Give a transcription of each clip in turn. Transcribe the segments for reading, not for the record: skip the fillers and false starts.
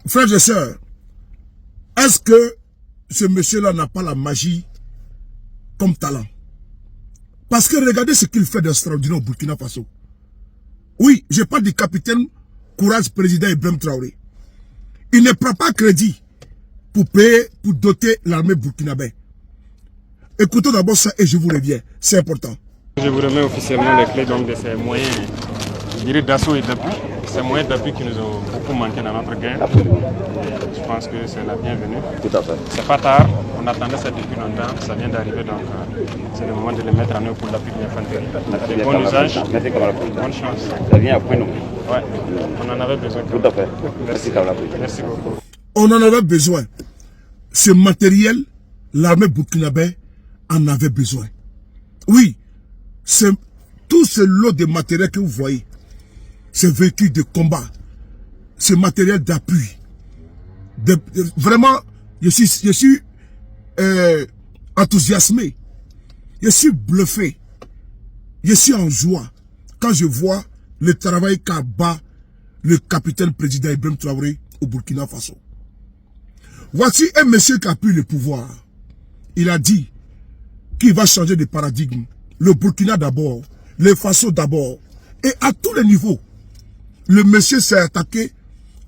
frères et sœurs, est-ce que ce monsieur-là n'a pas la magie comme talent? Parce que regardez ce qu'il fait d'extraordinaire au Burkina Faso. Oui, je parle du capitaine Courage, président Ibrahim Traoré. Il ne prend pas crédit pour payer, pour doter l'armée burkinabé. Écoutons d'abord ça et je vous reviens. C'est important. Je vous remets officiellement les clés donc, de ces moyens, je dirais, d'assaut et d'appui. Ces moyens d'appui qui nous ont beaucoup manqué dans notre guerre. Et je pense que c'est la bienvenue. Tout à fait. C'est pas tard, on attendait ça depuis longtemps, ça vient d'arriver donc c'est le moment de les mettre en œuvre pour l'appui de l'infanterie. De bon usage, bonne chance. Ça vient après nous. Ouais, on en avait besoin. Tout à fait. Merci. Merci beaucoup. On en avait besoin. Ce matériel, l'armée burkinabé en avait besoin. Oui, tout ce lot de matériel que vous voyez, ce véhicule de combat, ce matériel d'appui, vraiment, je suis enthousiasmé, je suis bluffé, je suis en joie quand je vois le travail qu'a bat le capitaine président Ibrahim Traoré au Burkina Faso. Voici un monsieur qui a pris le pouvoir. Il a dit qu'il va changer de paradigme. Le Burkina d'abord, le Faso d'abord. Et à tous les niveaux, le monsieur s'est attaqué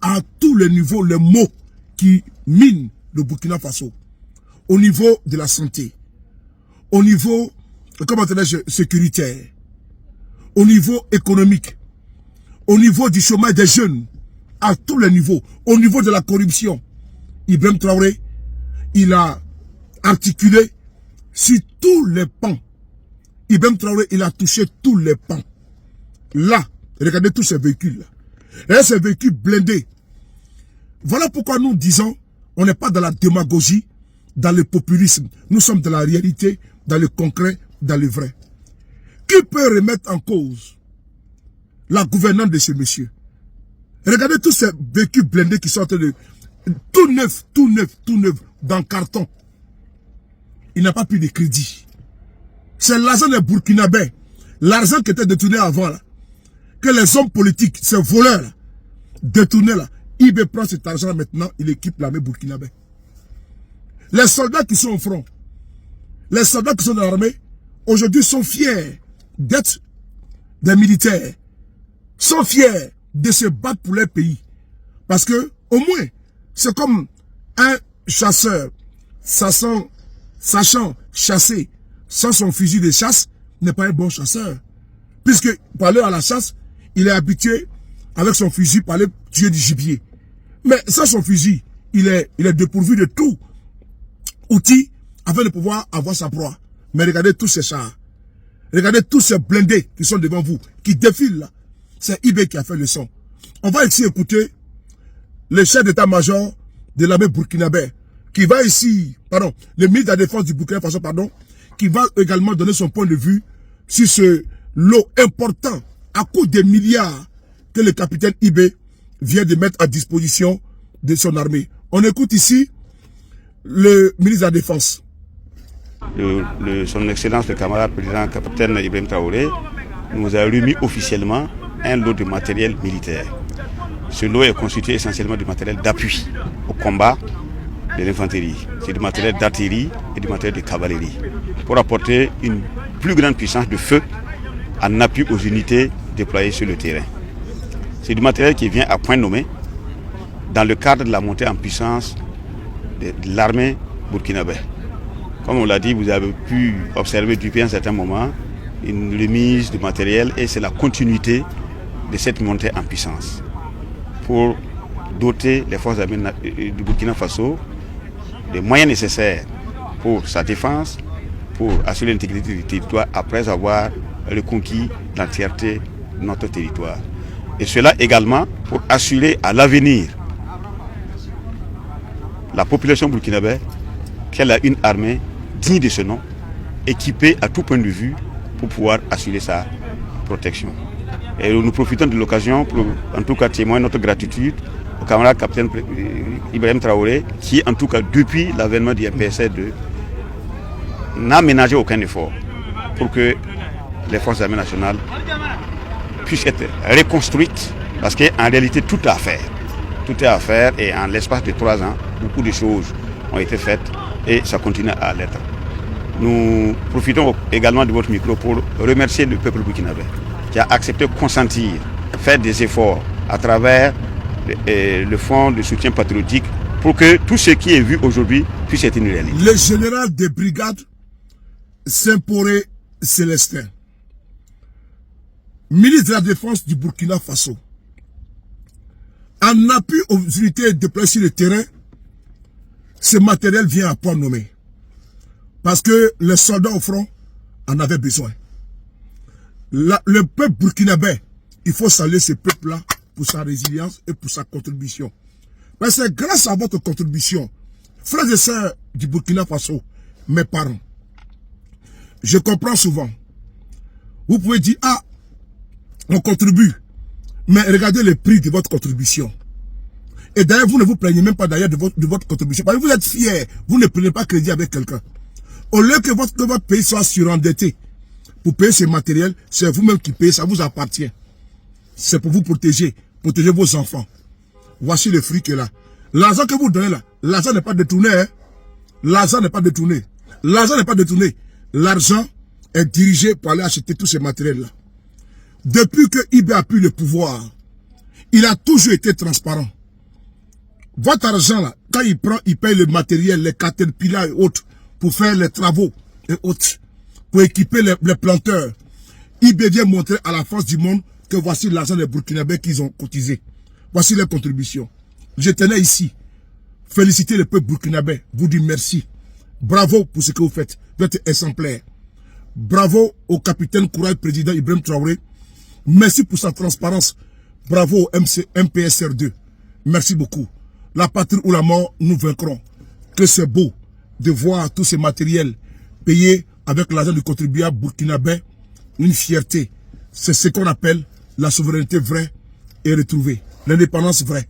à tous les niveaux, les mots qui minent le Burkina Faso. Au niveau de la santé, au niveau, comment dirais-je, sécuritaire, au niveau économique, au niveau du chômage des jeunes, à tous les niveaux, au niveau de la corruption. Ibrahim Traoré, il a articulé sur tous les pans. Ibrahim Traoré, il a touché tous les pans. Là, regardez tous ces véhicules-là. Regardez ces véhicules blindés. Voilà pourquoi nous disons, on n'est pas dans la démagogie, dans le populisme. Nous sommes dans la réalité, dans le concret, dans le vrai. Qui peut remettre en cause la gouvernance de ce monsieur? Regardez tous ces véhicules blindés qui sont de tout neuf, dans carton. Il n'a pas pris de crédit. C'est l'argent des Burkinabés, l'argent qui était détourné avant, là, que les hommes politiques, ces voleurs, là, détournés là, il prend cet argent maintenant, il équipe l'armée burkinabé. Les soldats qui sont au front, les soldats qui sont dans l'armée, aujourd'hui sont fiers d'être des militaires, sont fiers de se battre pour leur pays. Parce que, au moins, c'est comme un chasseur, sachant chasser sans son fusil de chasse, n'est pas un bon chasseur. Puisque, pour aller à la chasse, il est habitué, avec son fusil, pour aller tuer du gibier. Mais sans son fusil, il est dépourvu de tout outil afin de pouvoir avoir sa proie. Mais regardez tous ces chars. Regardez tous ces blindés qui sont devant vous, qui défilent là. C'est IB qui a fait le son. On va ici écouter le chef d'état-major de l'armée burkinabé, qui va ici, le ministre de la Défense du Burkina Faso, qui va également donner son point de vue sur ce lot important, à coût de milliards, que le capitaine IB vient de mettre à disposition de son armée. On écoute ici le ministre de la Défense. Son Excellence, le camarade président capitaine Ibrahim Traoré, nous a remis officiellement un lot de matériel militaire. Ce lot est constitué essentiellement du matériel d'appui au combat de l'infanterie. C'est du matériel d'artillerie et du matériel de cavalerie pour apporter une plus grande puissance de feu en appui aux unités déployées sur le terrain. C'est du matériel qui vient à point nommé dans le cadre de la montée en puissance de l'armée burkinabé. Comme on l'a dit, vous avez pu observer depuis un certain moment une remise de matériel et c'est la continuité de cette montée en puissance pour doter les forces armées du Burkina Faso des moyens nécessaires pour sa défense, pour assurer l'intégrité du territoire après avoir reconquis l'entièreté de notre territoire. Et cela également pour assurer à l'avenir la population burkinabé qu'elle a une armée digne de ce nom, équipée à tout point de vue pour pouvoir assurer sa protection. Et nous profitons de l'occasion pour en tout cas témoigner notre gratitude au camarade capitaine Ibrahim Traoré qui en tout cas depuis l'avènement du MPSR2 n'a ménagé aucun effort pour que les forces armées nationales puissent être reconstruites parce qu'en réalité tout à faire. tout est à faire et en l'espace de 3 ans, beaucoup de choses ont été faites et ça continue à l'être. Nous profitons également de votre micro pour remercier le peuple burkinabé qui a accepté de consentir, faire des efforts à travers le fonds de soutien patriotique pour que tout ce qui est vu aujourd'hui puisse être une réalité. Le général des brigades, Saint-Poré Célestin, ministre de la Défense du Burkina Faso, en appui aux unités déployées sur le terrain, ce matériel vient à point nommé. Parce que les soldats au front en avaient besoin. Le peuple burkinabé, il faut saluer ce peuple-là pour sa résilience et pour sa contribution. Mais c'est grâce à votre contribution, frères et sœurs du Burkina Faso, mes parents. Je comprends souvent. Vous pouvez dire, ah, on contribue. Mais regardez le prix de votre contribution. Et d'ailleurs, vous ne vous plaignez même pas d'ailleurs de votre contribution. Parce que vous êtes fiers. Vous ne prenez pas crédit avec quelqu'un. Au lieu que votre pays soit surendetté pour payer ce matériel, c'est vous-même qui payez, ça vous appartient. C'est pour vous protéger vos enfants. Voici le fruit que là. L'argent que vous donnez là, l'argent n'est pas détourné. Hein? L'argent n'est pas détourné. L'argent n'est pas détourné. L'argent est dirigé pour aller acheter tous ces matériels-là. Depuis que IB a pris le pouvoir, il a toujours été transparent. Votre argent là, quand il paye le matériel, les caterpillars et autres, pour faire les travaux et autres, pour équiper les planteurs, IB vient montrer à la face du monde que voici l'argent des Burkinabés qu'ils ont cotisé. Voici leur contribution. Je tenais ici, féliciter le peuple burkinabé, vous dire merci. Bravo pour ce que vous faites, vous êtes exemplaire. Bravo au capitaine courage président Ibrahim Traoré. Merci pour sa transparence. Bravo au MPSR2. Merci beaucoup. La patrie ou la mort, nous vaincrons. Que c'est beau de voir tous ces matériels payés avec l'argent du contribuable burkinabé. Une fierté. C'est ce qu'on appelle la souveraineté vraie et retrouvée. L'indépendance vraie.